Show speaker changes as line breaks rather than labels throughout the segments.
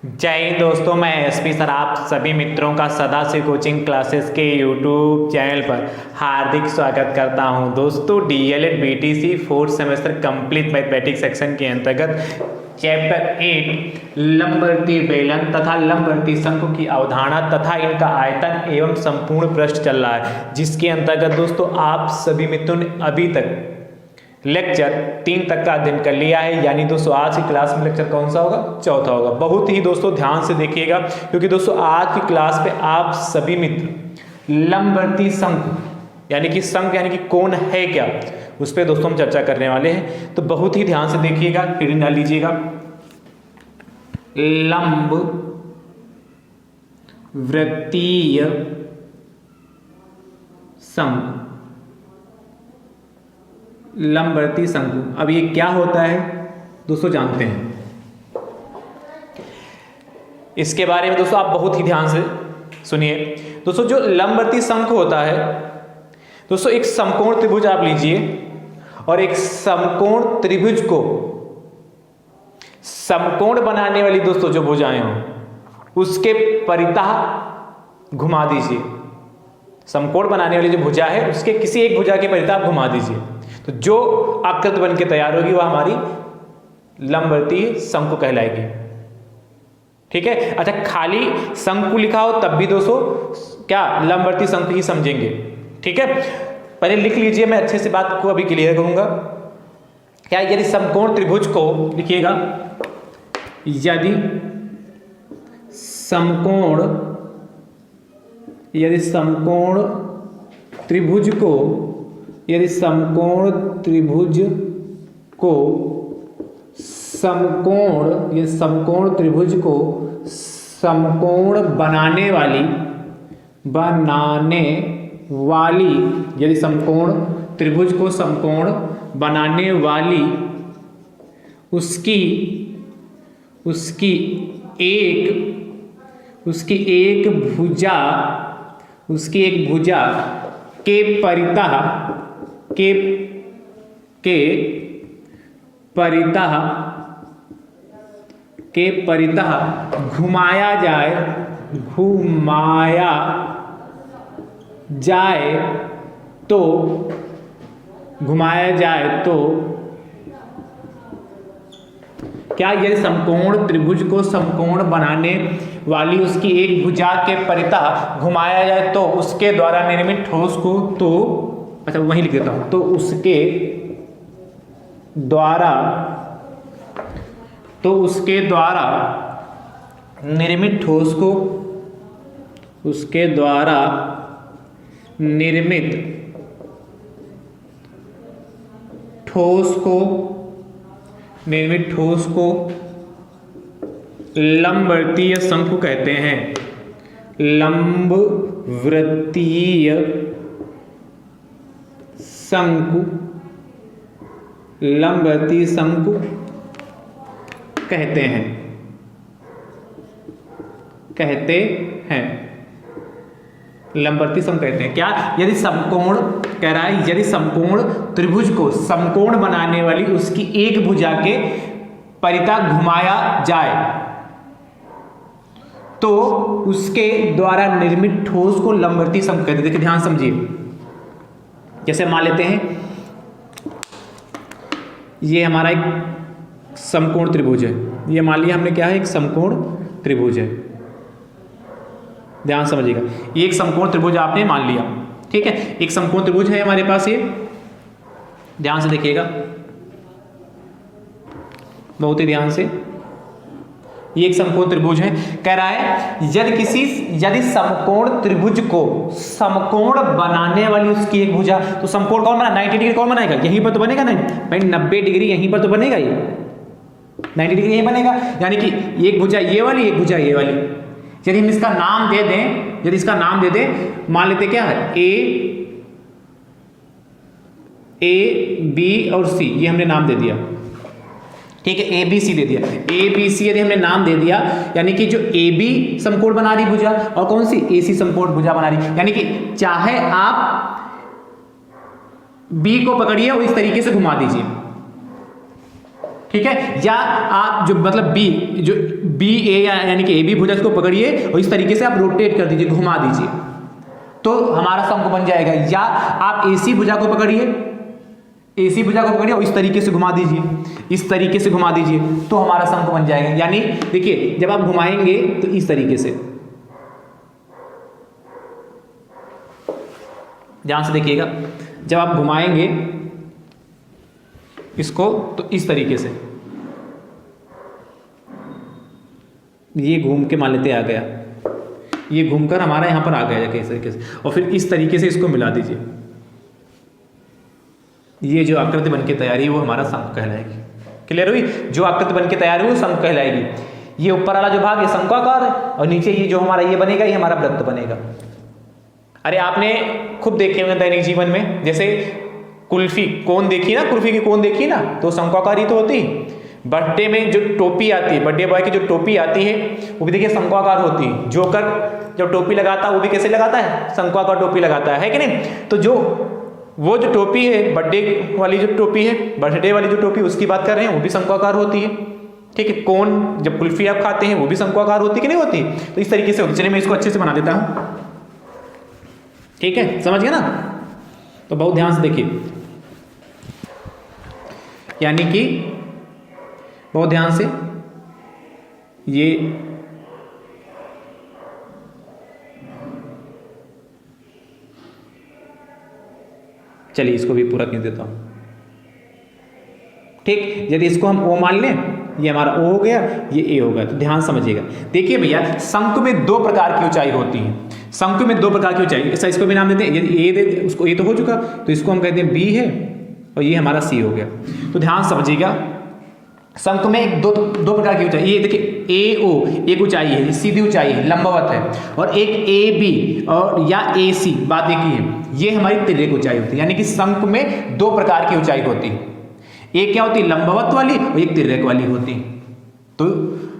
जय हिंद दोस्तों, मैं एसपी सर आप सभी मित्रों का सदा से कोचिंग क्लासेस के यूट्यूब चैनल पर हार्दिक स्वागत करता हूं। दोस्तों DElEd BTC fourth semester complete mathematics section के अंतर्गत चैप्टर 8 लंबवर्ती बेलन तथा लंबवर्ती शंकु की अवधारणा तथा इनका आयतन एवं संपूर्ण पृष्ठ चल रहा है, जिसके अंतर्गत दोस्तों आप सभी मित्रों ने अभी तक लेक्चर 3 तक का अध्ययन कर लिया है। यानी दोस्तों आज की क्लास में लेक्चर कौन सा होगा? चौथा होगा। बहुत ही दोस्तों ध्यान से देखिएगा, क्योंकि दोस्तों आज की क्लास पे आप सभी मित्र लंबवर्ती शंकु यानी कि शंकु यानी कि कोण है क्या, उस पर दोस्तों हम चर्चा करने वाले हैं। तो बहुत ही ध्यान से देखिएगा, हेडिंग डाल लीजिएगा लंब वृत्तीय शंकु। लंबवर्ती शंकु, अब ये क्या होता है दोस्तों जानते हैं। इसके बारे में दोस्तों आप बहुत ही ध्यान से सुनिए। दोस्तों जो लंबवर्ती शंकु होता है दोस्तों, एक समकोण त्रिभुज आप लीजिए और एक समकोण त्रिभुज को समकोण बनाने वाली दोस्तों जो भुजाएं हो उसके परितः घुमा दीजिए। समकोण बनाने वाली जो भुजा है उसके किसी एक भुजा के परितः आप घुमा दीजिए, तो जो आकृति बन के तैयार होगी वह हमारी लंबवर्ती शंकु कहलाएगी। ठीक है। अच्छा, खाली शंकु लिखा हो तब भी दोस्तों क्या लंबवर्ती शंकु ही समझेंगे। ठीक है, पहले लिख लीजिए, मैं अच्छे से बात को अभी क्लियर करूंगा। क्या यदि समकोण त्रिभुज को लिखिएगा, यदि समकोण त्रिभुज को समकोण त्रिभुज को समकोण बनाने वाली यदि समकोण त्रिभुज को समकोण बनाने वाली उसकी एक भुजा के परितः घुमाया जाए तो क्या यदि समकोण त्रिभुज को समकोण बनाने वाली उसकी एक भुजा के परितः घुमाया जाए तो उसके द्वारा निर्मित ठोस को अच्छा वहीं लिख देता हूं, तो उसके द्वारा निर्मित ठोस को लंबवर्तीय शंकु कहते हैं। लंबवर्तीय शंकु कहते हैं। लंबवर्ती शंकु कहते हैं। क्या? यदि समकोण कह रहा है, यदि समकोण त्रिभुज को समकोण बनाने वाली उसकी एक भुजा के परितः घुमाया जाए तो उसके द्वारा निर्मित ठोस को लंबवर्ती शंकु कहते हैं। देखिए ध्यान समझिए, जैसे मान लेते हैं ये हमारा एक समकोण त्रिभुज है। ये मान लिया हमने क्या है, एक समकोण त्रिभुज है। ध्यान समझिएगा, ये एक समकोण त्रिभुज आपने मान लिया। ठीक है, एक समकोण त्रिभुज है हमारे पास ये। ध्यान से देखिएगा, बहुत ही ध्यान से। ये एक समकोण त्रिभुज है। कह रहा है यदि समकोण त्रिभुज को समकोण बनाने वाली उसकी एक भुजा, तो समकोण कौन बना? 90 डिग्री कौन बनाएगा? यहीं पर तो बनेगा ना भाई, 90 डिग्री यहीं पर तो बनेगा, ये 90 डिग्री यहीं बनेगा। यानी कि एक भुजा ये वाली, एक भुजा ये वाली। यदि हम इसका नाम दे दें, मान लेते क्या है, ए बी और सी, ये हमने नाम दे दिया। ठीक है, ABC दे दिया। ABC यदि हमने नाम दे दिया, यानी कि जो AB समकोण बना रही भुजा और कौन सी AC समकोण भुजा बना रही, यानी कि चाहे आप B को पकड़िए और इस तरीके से घुमा दीजिए। ठीक है। या आप जो मतलब बी जो बी ए यानी कि ए बी भुजा को पकड़िए और इस तरीके से आप रोटेट कर दीजिए, घुमा दीजिए, तो हमारा शंकु बन जाएगा। या आप ए सी भुजा को पकड़िए, ए सी भुजा को पकड़िए और इस तरीके से घुमा दीजिए, इस तरीके से घुमा दीजिए, तो हमारा शंकु बन जाएगा। यानी देखिए जब आप घुमाएंगे तो इस तरीके से, ध्यान से देखिएगा, जब आप घुमाएंगे इसको तो इस तरीके से ये घूम के मान लेते आ गया, ये घूमकर हमारा यहां पर आ गया इस तरीके से, और फिर इस तरीके से इसको मिला दीजिए। ये जो आकृति बनके तैयार है वो हमारा शंकु कहलाएगी। क्लियर हुई? जो आकृति बनके तैयार हुई वो शंकु कहलाएगी। ये ऊपर वाला जो भाग ये शंक्वाकार है और नीचे ये जो हमारा ये बनेगा ये हमारा वृत्त बनेगा। अरे आपने खूब देखे होंगे दैनिक जीवन में, जैसे कुल्फी कोन देखी ना, कुल्फी की कोन देखी ना, तो शंक्वाकार ही तो होती। बर्थडे में जो टोपी आती है, बर्थडे बॉय की जो टोपी आती है वो भी देखिए शंक्वाकार होती है। जोकर जब टोपी लगाता है वो भी कैसे लगाता है? शंक्वाकार टोपी लगाता है कि नहीं? तो जो वो जो टोपी है बर्थडे वाली जो टोपी है, बर्थडे वाली जो टोपी उसकी बात कर रहे हैं, वो भी शंक्वाकार होती है। ठीक है। कोन जब कुल्फी आप खाते हैं वो भी शंक्वाकार होती कि नहीं होती? तो इस तरीके से होती। चलिए मैं इसको अच्छे से बना देता हूं। ठीक है, समझ गया ना? तो बहुत ध्यान से देखिए, यानी कि बहुत ध्यान से ये चलिए इसको भी पूरा कर देता हूं। ठीक, यदि इसको हम ओ मान लें, ये हमारा ओ हो गया, ये ए हो गया, तो ध्यान समझिएगा। देखिए भैया शंकु में दो प्रकार की ऊंचाई होती है। शंकु में दो प्रकार की ऊंचाई, ऐसा इसको भी नाम देते हैं। यदि ए दे उसको, ए तो हो चुका, तो इसको हम कहते हैं बी है और ये हमारा सी हो गया। तो ध्यान समझिएगा, शंकु में एक दो प्रकार की ऊंचाई, ये देखिए ए ओ एक ऊंचाई है, सीधी ऊंचाई है, लंबवत है, और एक ए बी और या ए सी, बात एक ही है, ये हमारी तिर्यक ऊंचाई होती है। यानी कि शंकु में दो प्रकार की ऊंचाई होती है, एक क्या होती है लंबवत वाली और एक तिर्यक वाली होती है। तो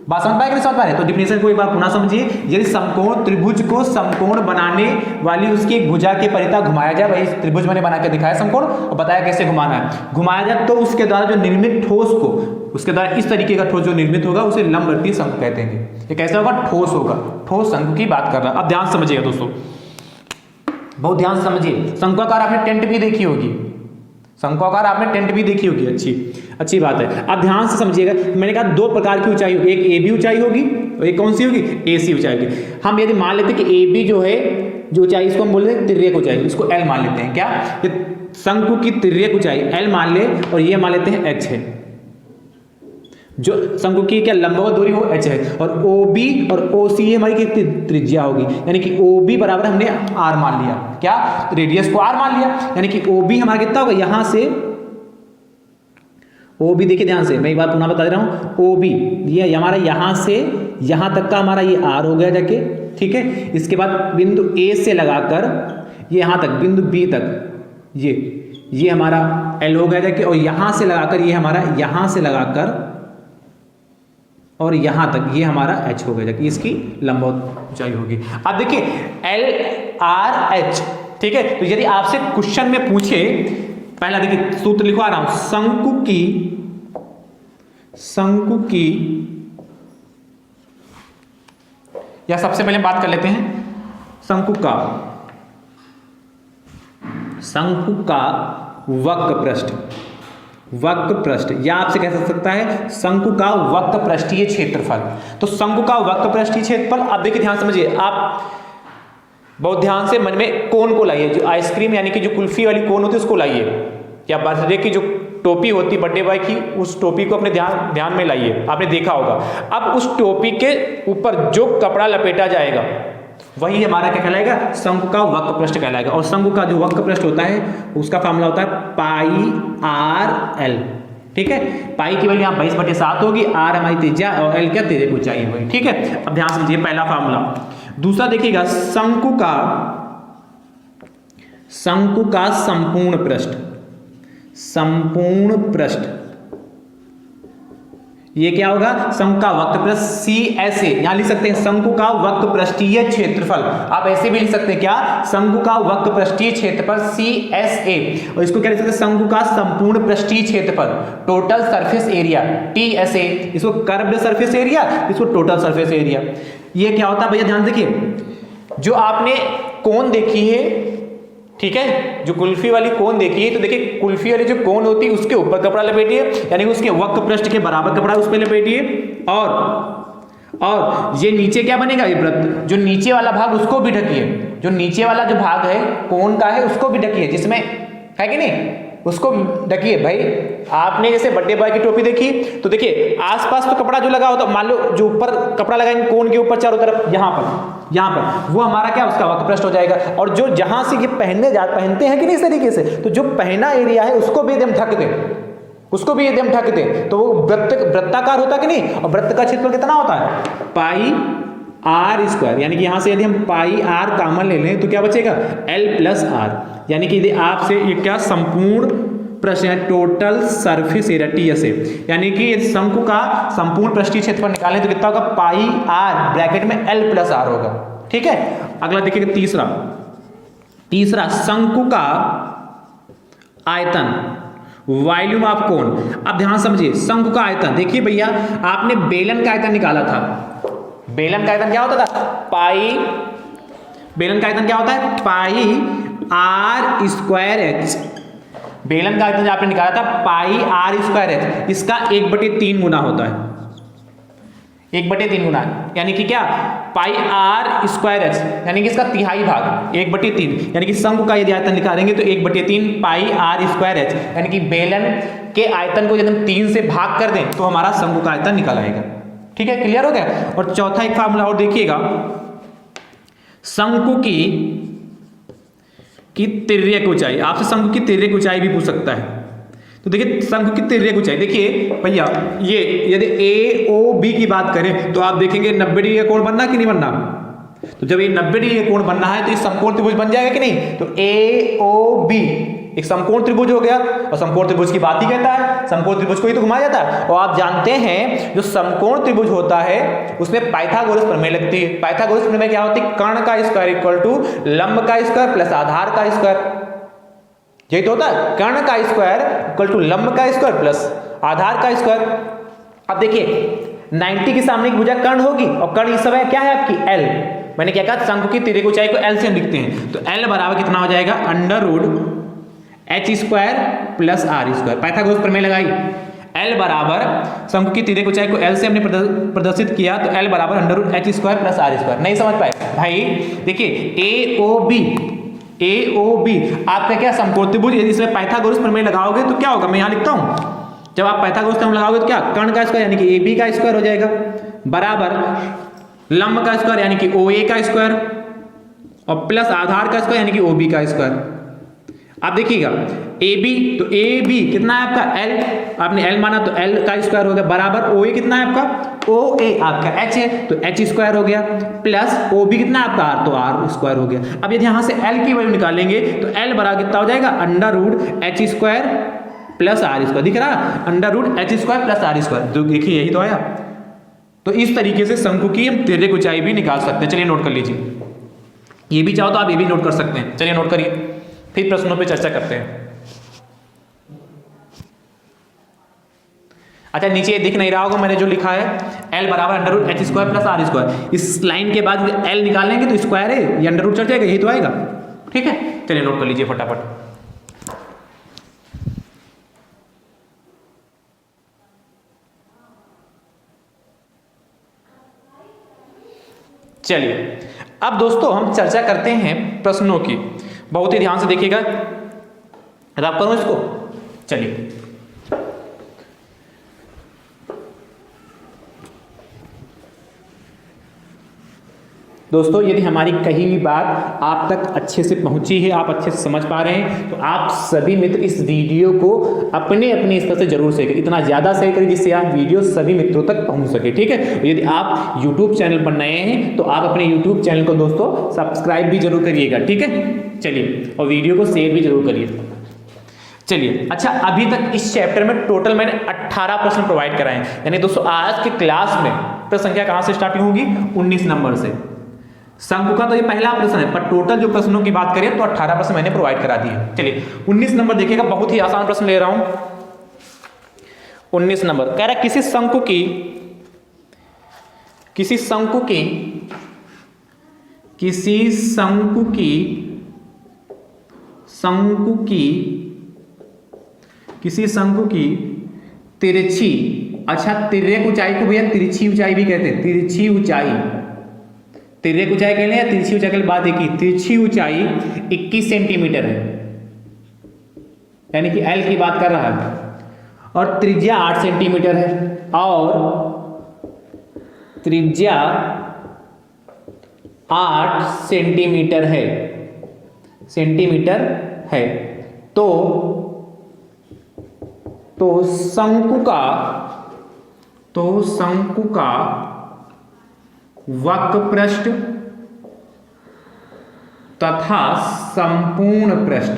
बात समझ पाए कि नहीं समझ पा रहे? तो डिफिनेशन को एक बार पुनः समझिए। यदि समकोण त्रिभुज को समकोण बनाने वाली उसकी एक भुजा के परिता घुमाया जाए, वही त्रिभुज मैंने बना के दिखाया समकोण और बताया कैसे घुमाना है। घुमाया जाए तो उसके द्वारा जो निर्मित ठोस को, उसके द्वारा इस तरीके का ठोस जो निर्मित होगा उसे लंबवर्तीय शंकु कहते हैं। ये कैसा होगा? ठोस होगा, ठोस शंकु की बात कर रहा है। अब ध्यान समझिएगा दोस्तों, बहुत ध्यान से समझिए। शंक्वाकार आपने टेंट भी देखी होगी, शंक्वाकार आपने टेंट भी देखी होगी, अच्छी बात है। अब ध्यान से समझिएगा, मैंने कहा दो प्रकार की ऊंचाई होगी, एक ए बी ऊंचाई होगी और एक कौन सी होगी? ए सी ऊंचाई होगी। हम यदि मान लेते हैं कि ए बी जो है जो ऊंचाई, इसको हम बोल रहे हैं तिर्यक ऊंचाई, इसको एल मान लेते हैं। क्या ये शंकु की तिर्यक ऊंचाई एल मान ले और ये मान लेते हैं एच है। जो शंकु की क्या लंबवत दूरी वो एच है, और ओ बी और ओ सी हमारी कितनी त्रिज्या होगी? यानी कि ओ बी बराबर हमने आर मान लिया, क्या रेडियस को आर मान लिया, यानी कि ओ बी हमारा कितना होगा? यहां से ओ बी, देखिए ध्यान से मैं एक बात पुनः बता दे रहा हूं, ओ बी ये हमारा यहां से यहां तक का हमारा ये आर हो गया जाके। ठीक है, इसके बाद बिंदु ए से लगाकर ये यहां तक बिंदु बी तक ये हमारा एल हो गया जाके, और यहां से लगाकर ये हमारा यहां से लगाकर और यहां तक ये हमारा एच हो गया जाके, इसकी लंबवत ऊंचाई होगी। अब देखिए एल आर एच, ठीक है। तो यदि आपसे क्वेश्चन में पूछे, पहला देखिए सूत्र लिखवा रहा हूं, शंकु की या सबसे पहले बात कर लेते हैं शंकु का वक्र पृष्ठ, या आपसे कह सकता है शंकु का वक्र पृष्ठीय क्षेत्रफल। तो शंकु का वक्र पृष्ठीय क्षेत्रफल, अब देखिए ध्यान समझिए, आप बहुत ध्यान से मन में कोन को लाइए, जो आइसक्रीम यानी कि जो कुल्फी वाली कोन होती है उसको लाइए, या बर्थडे की जो टोपी होती है बर्थडे बॉय की, उस टोपी को अपने ध्यान में लाइए, आपने देखा होगा। अब उस टोपी के ऊपर जो कपड़ा लपेटा जाएगा वही हमारा क्या कहलाएगा? शंकु का वक्र पृष्ठ कहलाएगा। और शंकु का जो वक्र पृष्ठ होता है उसका फॉर्मूला होता है पाई आर एल। ठीक है, पाई की वैल्यू यहाँ 22/7 होगी, आर हमारी त्रिज्या और एल क्या तिर्यक ऊंचाई होगी। ठीक है, अब ध्यान समझिए पहला फॉर्मूला। दूसरा देखिएगा, शंकु का संपूर्ण पृष्ठ ये क्या होगा, शंकु का वक्र पृष्ठ CSA, यहां लिख सकते हैं शंकु का वक्र पृष्ठीय क्षेत्रफल, आप ऐसे भी लिख सकते हैं क्या, शंकु का वक्र पृष्ठीय क्षेत्रफल CSA, और इसको क्या लिख सकते हैं, शंकु का संपूर्ण पृष्ठीय क्षेत्रफल टोटल सरफेस एरिया TSA, इसको कर्व्ड सरफेस एरिया, इसको टोटल सरफेस एरिया। ये क्या होता है भैया, ध्यान देखिए, जो आपने कोन देखी है, ठीक है, जो कुल्फी वाली कोन देखी है, तो देखिए कुल्फी वाली जो कोन होती है उसके ऊपर कपड़ा लपेटिए, यानी उसके वक्र पृष्ठ के बराबर कपड़ा उस पर लपेटिए, और ये नीचे क्या बनेगा, ये वृत्त, जो नीचे वाला भाग उसको भी ढकिए, जो नीचे वाला जो भाग है कोन का है उसको भी ढकिए, जिसमें है कि नहीं, उसको ढकिए। भाई आपने जैसे बर्थडे बॉय की टोपी देखी, तो देखिए आसपास तो कपड़ा जो लगा होता, मान लो जो ऊपर कपड़ा लगाएंगे कोन के ऊपर चारों तरफ, यहाँ पर वो हमारा क्या, उसका वक्र पृष्ठ हो जाएगा, और जो जहां से ये पहनते हैं कि नहीं इस तरीके से, तो जो पहना एरिया है उसको भी एकदम ढक दें, उसको भी एकदम ढक दें, तो वो वृत्ताकार होता कि नहीं, और वृत्त का क्षेत्रफल कितना होता है, पाई आर स्क्वायर, यानी कि यहां से यदि हम पाई आर कॉमन ले लें तो क्या बचेगा, L प्लस आर, यानी कि यदि आपसे ये क्या संपूर्ण प्रश्न है, टोटल सरफेस एरिया TSA, यानी कि यदि शंकु का संपूर्ण पृष्ठीय क्षेत्रफल निकालें तो कितना होगा, पाई आर ब्रैकेट में L प्लस आर होगा, ठीक है। अगला देखिएगा तीसरा शंकु का आयतन, वॉल्यूम ऑफ कोन। अब ध्यान समझिए, शंकु का आयतन, देखिए भैया आपने बेलन का आयतन निकाला था, बेलन का आयतन क्या होता था, बेलन का आयतन क्या होता है, पाई आर स्क्वायर एच, बेलन का आयतन आपने निकाला था पाई आर स्क्वायर एच, इसका 1/3 गुना होता है, 1/3 गुना, यानी कि क्या, पाई आर स्क्वायर एच, यानी कि इसका तिहाई भाग 1/3, यानी कि शंकु का यदि आयतन निकालेंगे तो 1/3 पाई आर स्क्वायर एच, यानी कि बेलन के आयतन को यदि हम 3 से भाग कर दें तो हमारा शंकु का आयतन निकल आएगा, ठीक है, क्लियर हो गया। और चौथा एक फार्मूला और देखिएगा, शंकु की तिर्यक ऊंचाई, आपसे शंकु की तिर्यक ऊंचाई भी पूछ सकता है, तो देखिए शंकु की तिर्यक ऊंचाई, देखिए भैया ये यदि AOB की बात करें तो आप देखेंगे 90 डिग्री का कोण बनना कि नहीं बनना, तो जब ये 90 डिग्री का कोण बनना है तो ये समकोण त्रिभुज बन जाएगा कि नहीं, तो AOB एक समकोण त्रिभुज हो गया, और समकोण त्रिभुज की बात ही कहता है, समकोण त्रिभुज को ही तो घुमाया जाता है, और आप जानते हैं जो समकोण त्रिभुज होता है उसमें पाइथागोरस प्रमेय लगती है। पाइथागोरस प्रमेय क्या होती है, कर्ण का स्क्वायर इक्वल टू लंब का स्क्वायर प्लस आधार का स्क्वायर, यही तो होता है, कर्ण का स्क्वायर इक्वल टू लंब का स्क्वायर प्लस आधार का स्क्वायर। अब देखिए 90 के सामने की भुजा कर्ण होगी, और कर्ण इस समय क्या है आपकी L, मैंने क्या कहा, शंकु की तिर्यक ऊंचाई को L से हम लिखते हैं, तो L बराबर कितना हो जाएगा, √h square plus are square, Pythagoras प्रमेय लगाई, L बराबर शंकु की तिर्यक ऊंचाई को L से हमने प्रदर्शित किया, तो L बराबर √h square plus are square. नहीं समझ पाए भाई, देखिए AOB आपका क्या समकोण त्रिभुज, यदि इसमें पाइथागोरस प्रमेय लगाओगे तो क्या होगा, मैं यहाँ लिखता हूं, जब आप पाइथागोरस प्रमेय लगाओगे तो क्या, कर्ण का स्क्वायर यानी कि AB का स्क्वायर हो जाएगा, बराबर लंब का स्क्वायर यानी कि OA का स्क्वायर, और प्लस आधार का स्क्वायर यानी कि OB का स्क्वायर। आप देखिएगा AB, तो AB कितना है आपका L, आपने L माना तो L का स्क्वायर हो गया, बराबर OA कितना है आपका, OA आपका H है तो H स्क्वायर हो गया, प्लस OB कितना है आपका R, तो R स्क्वायर हो गया। अब यदि यहाँ से L की वैल्यू निकालेंगे तो L बराबर कितना हो जाएगा, √h square plus are square, दिख रहा है, √h square plus are square, तो देखिए यही तो आया। तो इस तरीके से शंकु की हम तिर्यक ऊंचाई भी निकाल सकते हैं, चलिए नोट कर लीजिए, ये भी चाहो तो आप ये भी नोट कर सकते हैं, चलिए नोट करिए, फिर प्रश्नों पे चर्चा करते हैं। अच्छा नीचे ये दिख नहीं रहा होगा मैंने जो लिखा है, L बराबर √h square plus are square, इस लाइन के बाद L निकालेंगे तो स्क्वायर है, ये अंडर रूट चढ़ जाएगा, यही तो आएगा, ठीक है, चलिए नोट कर लीजिए फटाफट। चलिए अब दोस्तों हम चर्चा करते हैं प्रश्नों की, बहुत ही ध्यान से देखिएगा, रब करूं इसको, चलिए दोस्तों यदि हमारी कही भी बात आप तक अच्छे से पहुंची है, आप अच्छे से समझ पा रहे हैं, तो आप सभी मित्र इस वीडियो को अपने अपने स्तर से जरूर शेयर करें, इतना ज़्यादा शेयर करें जिससे आप वीडियो सभी मित्रों तक पहुंच सके, ठीक है। यदि आप यूट्यूब चैनल पर नए हैं तो आप अपने यूट्यूब चैनल को दोस्तों सब्सक्राइब भी जरूर करिएगा, ठीक है। चलिए और वीडियो को शेयर भी जरूर करिए। चलिए, अच्छा अभी तक इस चैप्टर में टोटल मैंने 18 प्रश्न प्रोवाइड कराए हैं। यानी दोस्तों आज के क्लास में प्रश्न संख्या कहां से स्टार्टिंग होगी? 19 नंबर से। शंकु का तो ये पहला प्रश्न है, पर टोटल जो प्रश्नों की बात करें तो 18 प्रश्न मैंने प्रोवाइड करा दिए। चलिए 19 नंबर देखिएगा, बहुत ही आसान प्रश्न ले रहा हूं। 19 नंबर कह रहा है किसी शंकु की तिरछी, अच्छा तिर्यक ऊंचाई को भैया तिरछी ऊंचाई भी कहते हैं। तिरछी ऊंचाई, तिर्यक ऊंचाई कह लें या तिरछी ऊंचाई के लिए बात एक ही। तिरछी ऊंचाई 21 सेंटीमीटर है, यानी कि एल की बात कर रहा है, और त्रिज्या 8 सेंटीमीटर है, और त्रिज्या 8 सेंटीमीटर है। तो शंकु का वक्र पृष्ठ तथा संपूर्ण पृष्ठ,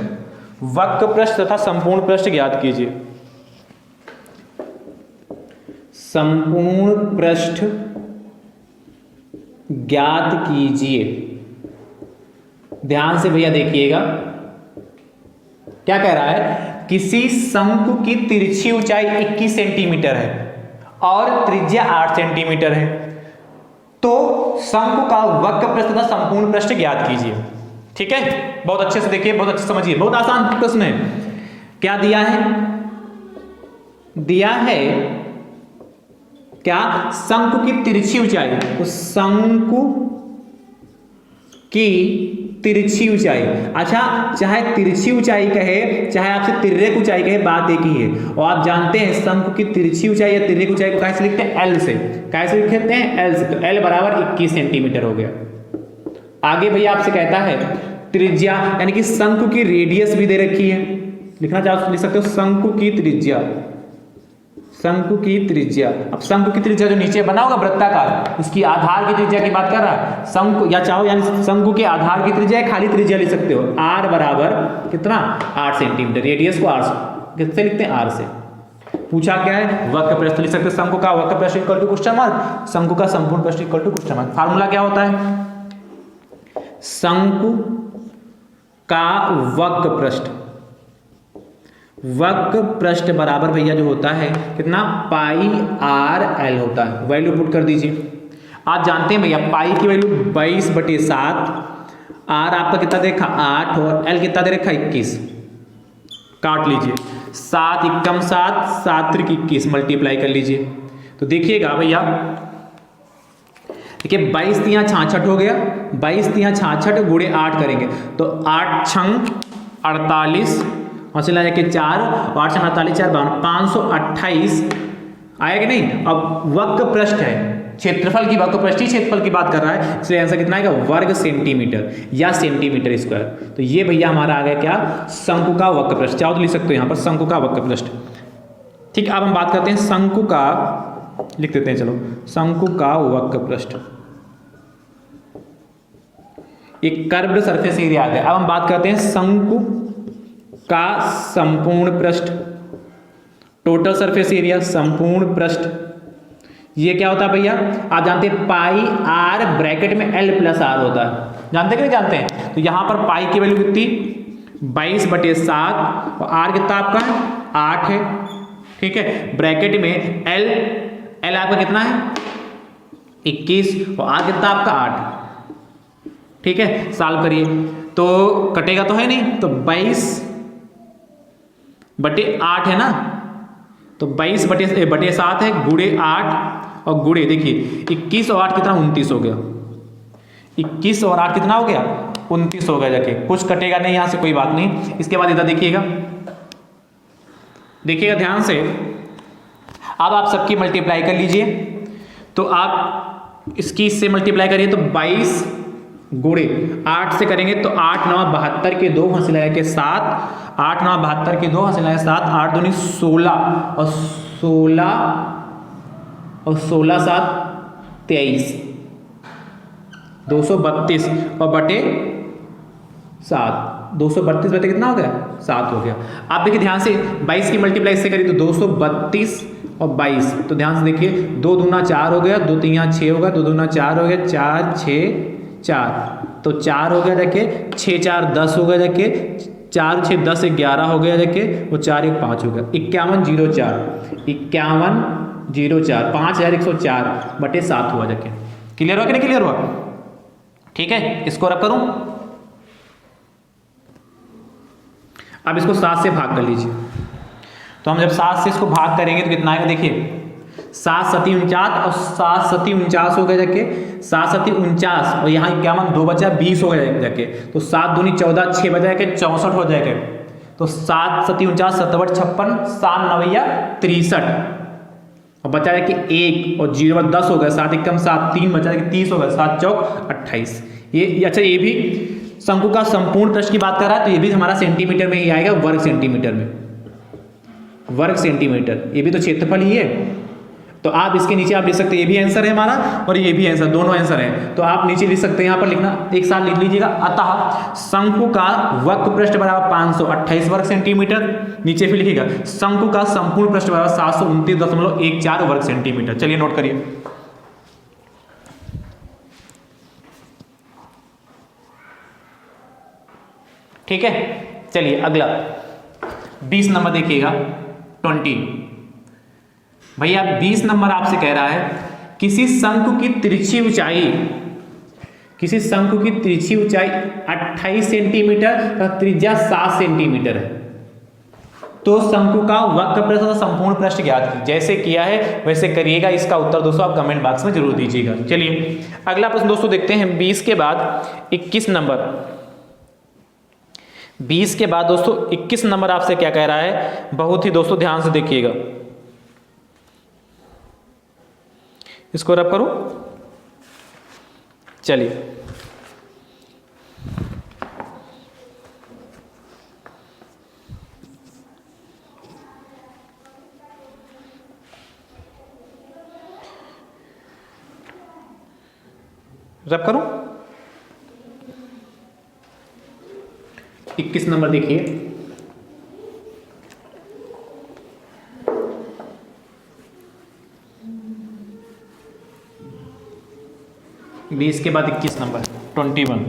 वक्र पृष्ठ तथा संपूर्ण पृष्ठ ज्ञात कीजिए। संपूर्ण पृष्ठ ज्ञात कीजिए। ध्यान से भैया देखिएगा क्या कह रहा है। किसी शंकु की तिरछी ऊंचाई 21 सेंटीमीटर है और त्रिज्या 8 सेंटीमीटर है, तो शंकु का वक्र पृष्ठ तथा संपूर्ण पृष्ठ ज्ञात कीजिए। ठीक है, बहुत अच्छे से देखिए, बहुत अच्छे से समझिए, बहुत आसान प्रश्न है। क्या दिया है? दिया है क्या? शंकु की तिरछी ऊंचाई। तो शंकु की तिरछी ऊंचाई, अच्छा चाहे तिरछी ऊंचाई कहे चाहे आपसे तिर्यक ऊंचाई कहे, बात एक ही है। और आप जानते हैं शंकु की तिरछी ऊंचाई या तिर्यक ऊंचाई को कैसे लिखते हैं? एल से। कैसे लिखते हैं? एल से। तो एल बराबर 21 सेंटीमीटर हो गया। आगे भैया आपसे कहता है त्रिज्या, यानी कि शंकु की रेडियस भी दे रखी है, लिखना चाहो लिख सकते हो शंकु की त्रिज्या। शंकु की त्रिज्या, अब शंकु की त्रिज्या जो नीचे बना होगा वृत्ताकार, इसकी आधार की त्रिज्या की बात कर रहा है। शंकु या चाहो यानी शंकु के आधार की त्रिज्या खाली त्रिज्या लिख सकते हो। आर बराबर कितना? 8 सेंटीमीटर। रेडियस को आर किससे लिखते हैं? आर से। पूछा क्या है? वक्र पृष्ठ लिख सकते हो। शंकु का वक्र पृष्ठ इक्वल टू क्वेश्चन मार्क, शंकु का संपूर्ण पृष्ठ equal to question mark. Formula क्या होता है? शंकु का वक्र पृष्ठ बराबर भैया जो होता है कितना? पाई आर एल होता है। वैल्यू पुट कर दीजिए। आप जानते हैं भैया पाई की वैल्यू 22/7, आर आपका कितना देखा? 8, और एल कितना दे रखा? 21। काट लीजिए, 7 एकम 7, 7 त्रिक 21, मल्टीप्लाई कर लीजिए। तो देखिएगा भैया, देखिए 22 तियां 66 हो गया, 22 तियां 66 गुणे 8 करेंगे तो 8 छंग 48, और चला जाके 4, 8 छंग 48, 4 52, 528 आया कि नहीं। अब वक्र पृष्ठ है, क्षेत्रफल की वक्र पृष्ठ ही क्षेत्रफल की बात कर रहा है, इसलिए आंसर कितना आएगा? वर्ग सेंटीमीटर या सेंटीमीटर स्क्वायर। तो ये भैया हमारा आ गया क्या? शंकु का वक्र पृष्ठ। चाहो तो लिख सकते हो यहाँ पर शंकु का वक्र पृष्ठ। ठीक, अब हम बात करते हैं शंकु का, लिख देते हैं चलो, शंकु का वक्र पृष्ठ। एक कर्व्ड सरफेस एरिया आ गया। अब हम बात करते हैं शंकु का संपूर्ण पृष्ठ, टोटल सरफेस एरिया, संपूर्ण पृष्ठ। ये क्या होता है भैया? आप जानते हैं पाई आर ब्रैकेट में एल प्लस आर होता है, जानते कि नहीं जानते हैं? तो यहां पर पाई की वैल्यू कितनी? 22/7, और आर कितना आपका? 8 है। ठीक है, ब्रैकेट में एल आपका कितना है? 21, और आर कितना आपका? 8। ठीक है, सॉल्व करिए तो कटेगा तो है नहीं, तो 22/8 है ना, तो 22/7 है, गुणे 8 और गुणे देखिए 21 और 8 कितना? 29 हो गया। 21 और 8 कितना हो गया? 29 हो गया। जाके कुछ कटेगा नहीं यहां से, कोई बात नहीं। इसके बाद इधर देखिएगा, देखिएगा ध्यान से। अब आप सबकी मल्टीप्लाई कर लीजिए, तो आप इसकी इससे मल्टीप्लाई करिए तो 22 गुणे 8 से करेंगे तो 8 9 72 के 2 हंस लगा के 7, 8 9 72 के 2 हंस लगा 7, 8 दूनी 16 और 16 7 23, 232 और बटे 7 232 बटे कितना हो गया 7 हो गया। आप देखिए ध्यान से 22 की मल्टीप्लाई से करिए तो 232 और 22, तो ध्यान से देखिए 2 दूना 4 हो गया, 2 3 6 होगा, 2 दूना 4 हो गया, 4 6 4, तो 4 हो गया देखिए, 6 4 10 हो गया देखिए, 4 6 10 11 हो गया देखिए, वो 4 1 5 हो गया, 5104 5104 5104 बटे 7 हुआ देखिए। क्लियर हुआ कि नहीं क्लियर हुआ? ठीक है, इसको रख करूं, अब इसको 7 से भाग कर लीजिए। तो हम जब 7 से इसको भाग करेंगे तो कितना आएगा देखिए, 7 7 49 और 7 7 49 हो गए जाके, 7 7 49 और यहाँ 51 2 बचा 20 हो गया जाके, तो 7 दूनी 14 6 बजा के 64 हो जाएगा, तो 7 7 49 7 8 56 7 9 63 और बचा है कि 1 और 0 10 हो गया, 7 1 7 3 बचा है कि 30 हो गया, 7 चौक 28। ये अच्छा, ये भी शंकु का संपूर्ण पृष्ठ की बात कर रहा है तो ये भी हमारा सेंटीमीटर में ही आएगा, वर्ग सेंटीमीटर में, वर्ग सेंटीमीटर, ये भी तो क्षेत्रफल ही है। तो आप इसके नीचे आप लिख सकते हैं, ये भी आंसर है हमारा और ये भी आंसर, दोनों आंसर है। तो आप नीचे लिख सकते हैं, यहाँ पर लिखना एक साथ लिख लीजिएगा, अतः शंकु का वक्र पृष्ठ बराबर 528 वर्ग सेंटीमीटर, नीचे फिर लिखिएगा शंकु का संपूर्ण पृष्ठ बराबर 729.14 वर्ग सेंटीमीटर। चलिए नोट करिए। ठीक है, चलिए अगला 20 नंबर देखिएगा, 20 भैया 20 नंबर आपसे कह रहा है किसी शंकु की तिरछी ऊंचाई, किसी शंकु की तिरछी ऊंचाई 28 सेंटीमीटर और त्रिज्या 7 सेंटीमीटर है, तो शंकु का वक्र पृष्ठ और संपूर्ण पृष्ठ ज्ञात कीजिए। जैसे किया है वैसे करिएगा, इसका उत्तर दोस्तों आप कमेंट बॉक्स में जरूर दीजिएगा। चलिए अगला प्रश्न दोस्तों देखते हैं 20 के बाद 21 नंबर। 20 के बाद दोस्तों 21 नंबर आपसे क्या कह रहा है, बहुत ही दोस्तों ध्यान से देखिएगा, इसको रब करूं, चलिए रब करूं। 21 नंबर देखिए, बीस के बाद 21 नंबर 21,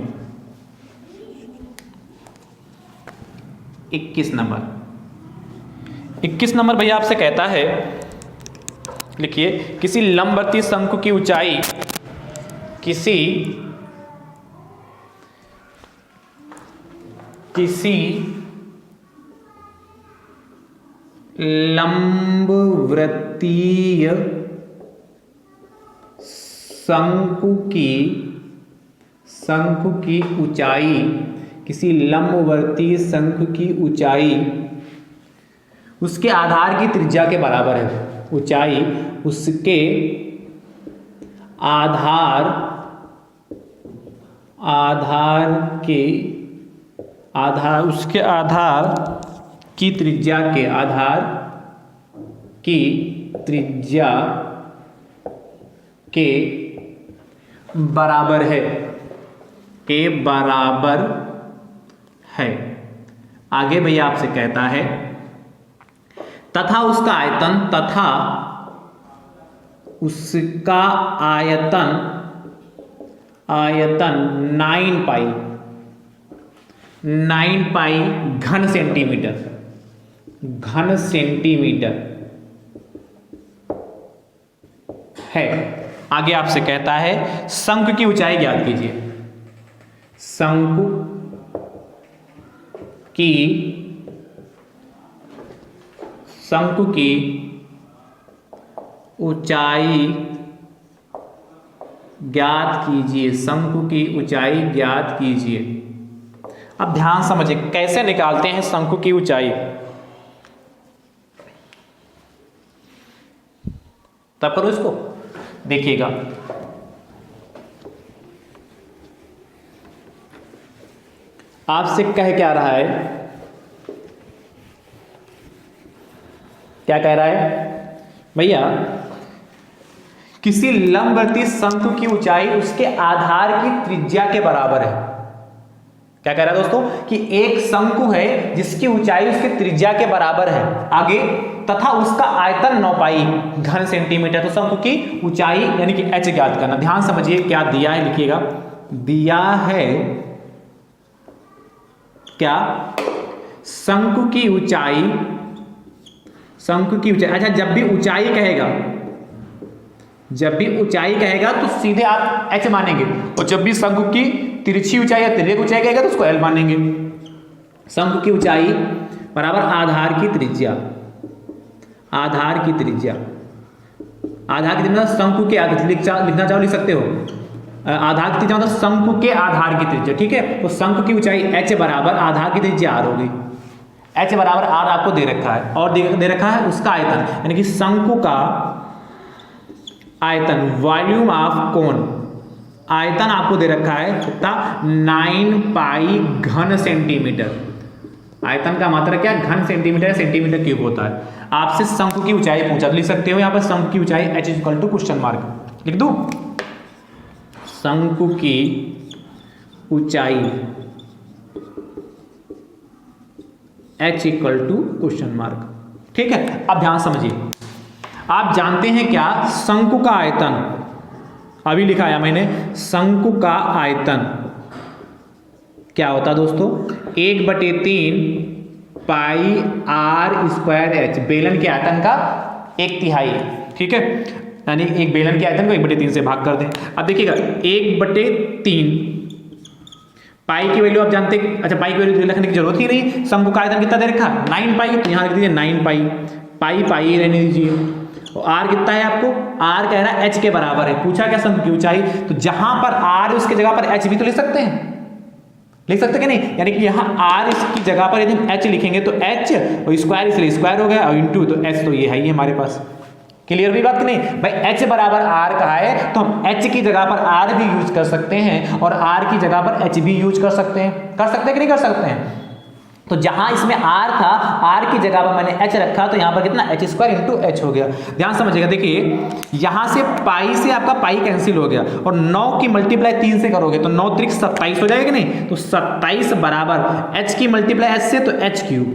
21 नंबर, 21 नंबर भैया आपसे कहता है, लिखिए किसी लंबवर्ती शंकु की ऊंचाई, किसी लंबवृत्तीय शंकु की ऊंचाई, किसी लंबवर्तीय शंकु की ऊंचाई उसके आधार की त्रिज्या के बराबर है। ऊंचाई उसके उसके आधार की त्रिज्या के बराबर है, आगे भैया आपसे कहता है तथा उसका आयतन 9 पाई घन सेंटीमीटर है। आगे आपसे कहता है शंकु की ऊंचाई ज्ञात कीजिए। शंकु की ऊंचाई ज्ञात कीजिए, शंकु की ऊंचाई ज्ञात कीजिए। अब ध्यान समझिए कैसे निकालते हैं शंकु की ऊंचाई, तब करो इसको, देखिएगा आपसे कह क्या रहा है, क्या कह रहा है भैया, किसी लंबवर्ती शंकु की ऊंचाई उसके आधार की त्रिज्या के बराबर है। क्या कह रहा है दोस्तों कि एक शंकु है जिसकी ऊंचाई उसके त्रिज्या के बराबर है, आगे, तथा उसका आयतन 9 पाई घन सेंटीमीटर। तो शंकु की ऊंचाई यानी कि h ज्ञात करना। ध्यान समझिए क्या दिया है, लिखिएगा, दिया है क्या, शंकु की ऊंचाई, अच्छा जब भी ऊंचाई कहेगा तो सीधे आप h मानेंगे, और जब भी शंकु की तिरछी ऊंचाई या तिर्यक ऊंचाई कहेगा तो उसको l मानेंगे। शंकु की ऊंचाई बराबर आधार की त्रिज्या, शंकु के आधार, लिखना चाहो लिख सकते हो, आधार की त्रिज्या मतलब शंकु के आधार की त्रिज्या, ठीक है। तो शंकु की ऊंचाई h बराबर आधार की त्रिज्या r होगी, h बराबर r आपको दे रखा है, और दे रखा है उसका आयतन, यानी कि शंकु का आयतन, वॉल्यूम ऑफ कोन, आयतन आपको दे रखा है कितना, 9 पाई घन सेंटीमीटर। आयतन का मात्रा क्या, घन सेंटीमीटर, सेंटीमीटर क्यूब होता है। आपसे शंकु की ऊंचाई पूछा, तो लिख सकते हो यहाँ पर शंकु की ऊंचाई h equal to question mark लिख दूं, शंकु की ऊंचाई h equal to question mark, ठीक है। अब ध्यान समझिए, आप जानते हैं क्या, शंकु का आयतन, अभी लिखाया मैंने, शंकु का आयतन क्या होता है दोस्तों, 1/3 पाई r स्क्वायर h, बेलन के आयतन का 1/3, ठीक है, यानी एक बेलन के आयतन को 1/3 से भाग कर दें। अब देखिएगा 1/3 पाई की वैल्यू आप जानते हैं, अच्छा पाई की वैल्यू लिखने की जरूरत ही नहीं, शंकु का आयतन कितना दे रखा, 9 पाई, तो यहाँ लिख दीजिए 9 पाई, पाई रहने दीजिए। और r कितना है आपको, r कह रहा है h के बराबर है, पूछा क्या शंकु की ऊंचाई, तो जहां पर r उसके जगह पर h भी तो लिख सकते हैं, लिख सकते कि नहीं, यानी कि यहाँ r इसकी जगह पर यदि हम h लिखेंगे तो h, और स्क्वायर इसलिए स्क्वायर हो गया, और इंटू तो h, तो ये है ही हमारे पास। क्लियर भी बात कि नहीं भाई, h बराबर r कहा है तो हम h की जगह पर r भी यूज कर सकते हैं, और r की जगह पर h भी यूज कर सकते हैं कि नहीं कर सकते हैं। तो जहां इसमें r था, r की जगह पर मैंने h रखा, तो यहां पर कितना h स्क्वायर इंटू h हो गया। ध्यान समझिएगा, देखिए यहां से पाई से आपका पाई कैंसिल हो गया, और 9 की मल्टीप्लाई 3 से करोगे तो 9 त्रिक 27 हो जाएगा कि नहीं, तो 27 बराबर h की मल्टीप्लाई h से तो h क्यूब,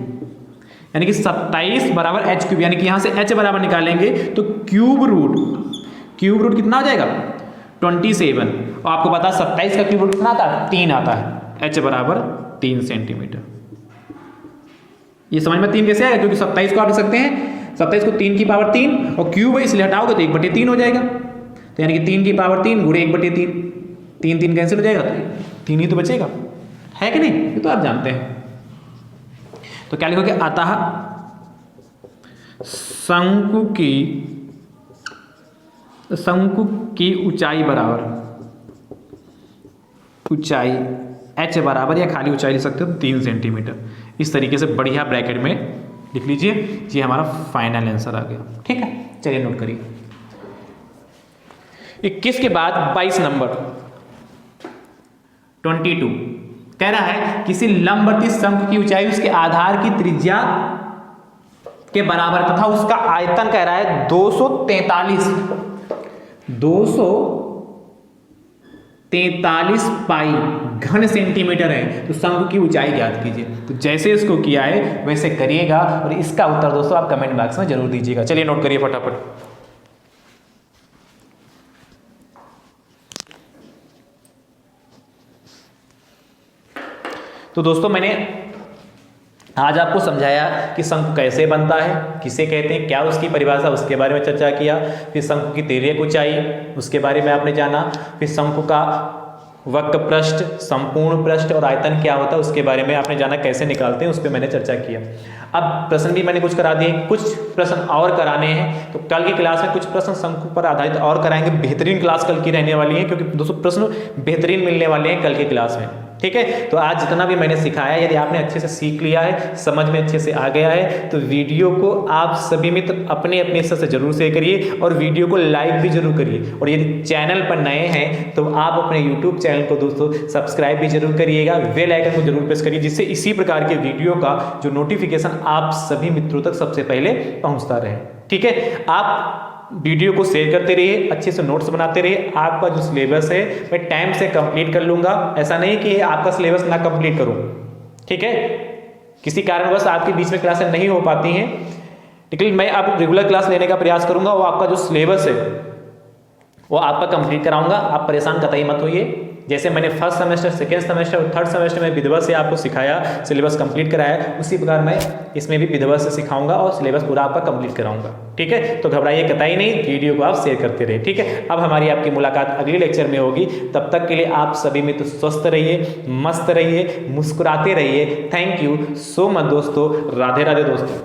यानी कि 27 बराबर h क्यूब, यानी कि यहां से h बराबर निकालेंगे तो क्यूब रूट कितना हो जाएगा, 27, और आपको पता 27 का क्यूब रूट कितना आता है, 3 आता है, h बराबर 3 सेंटीमीटर। ये समझ में 3 कैसे आएगा, क्योंकि 27 को आप लिख सकते हैं, 27 को 3 की पावर 3, और क्यूब है इसलिए हटाओगे तो 1/3 हो जाएगा, तो यानी कि 3 की पावर 3 गुणे 1/3, 3 कैंसिल हो जाएगा, तो 3 ही तो बचेगा, है कि नहीं, ये तो आप जानते हैं। तो क्या लिखोगे, अतः शंकु की ऊंचाई बराबर, ऊंचाई h बराबर, या खाली ऊंचाई लिख सकते हो 3 सेंटीमीटर। इस तरीके से बढ़िया ब्रैकेट में लिख लीजिए, ये हमारा फाइनल आंसर आ गया, ठीक है। चलिए नोट करिए, 21 के बाद 22 नंबर 22 कह रहा है किसी लंबवर्ती शंकु की ऊंचाई उसके आधार की त्रिज्या के बराबर तथा उसका आयतन कह रहा है 243 पाई घन सेंटीमीटर है, तो शंकु की ऊंचाई ज्ञात कीजिए। तो जैसे इसको किया है वैसे करिएगा, और इसका उत्तर दोस्तों आप कमेंट बॉक्स में जरूर दीजिएगा। चलिए नोट करिए फटाफट। तो दोस्तों मैंने आज आपको समझाया कि शंकु कैसे बनता है, किसे कहते हैं, क्या उसकी परिभाषा, उसके बारे में चर्चा किया। फिर शंकु की तिर्यक ऊंचाई, उसके बारे में आपने जाना। फिर शंकु का वक्र पृष्ठ, संपूर्ण पृष्ठ और आयतन क्या होता है उसके बारे में आपने जाना, कैसे निकालते हैं उस पर मैंने चर्चा किया। अब प्रश्न भी मैंने कुछ करा दिए, कुछ प्रश्न और कराने हैं, तो कल की क्लास में कुछ प्रश्न शंकु पर आधारित और कराएंगे। बेहतरीन क्लास कल की रहने वाली है, क्योंकि दोस्तों प्रश्न बेहतरीन मिलने वाले हैं कल की क्लास में, ठीक है। तो आज जितना भी मैंने सिखाया, यदि आपने अच्छे से सीख लिया है, समझ में अच्छे से आ गया है, तो वीडियो को आप सभी मित्र अपने अपने हिस्से से जरूर शेयर करिए, और वीडियो को लाइक भी जरूर करिए। और यदि चैनल पर नए हैं तो आप अपने यूट्यूब चैनल को दोस्तों सब्सक्राइब भी जरूर करिएगा, बेल आइकन को जरूर प्रेस करिए, जिससे इसी प्रकार के वीडियो का जो नोटिफिकेशन आप सभी मित्रों तक सबसे पहले पहुंचता रहे, ठीक है। आप वीडियो को शेयर करते रहिए, अच्छे से नोट्स बनाते रहिए। आपका जो सिलेबस है मैं टाइम से कंप्लीट कर लूँगा, ऐसा नहीं कि आपका सिलेबस ना कंप्लीट करूँ, ठीक है। किसी कारणवश आपके बीच में क्लासें नहीं हो पाती हैं, लेकिन मैं अब रेगुलर क्लास लेने का प्रयास करूँगा। वो आपका जो सिलेबस है वो आपका कंप्लीट कराऊंगा, आप परेशान कतई मत होइए। जैसे मैंने फर्स्ट सेमेस्टर, सेकेंड सेमेस्टर और थर्ड सेमेस्टर में विधिवत से आपको सिखाया, सिलेबस कंप्लीट कराया, उसी प्रकार मैं इसमें भी विधिवत से सिखाऊंगा और सिलेबस पूरा आपका कंप्लीट कराऊंगा, ठीक है। तो घबराइए कतई नहीं, वीडियो को आप शेयर करते रहिए, ठीक है। अब हमारी आपकी मुलाकात अगले लेक्चर में होगी, तब तक के लिए आप सभी मित्र स्वस्थ रहिए, मस्त रहिए, मुस्कुराते रहिए। थैंक यू सो मच दोस्तों, राधे राधे दोस्तों।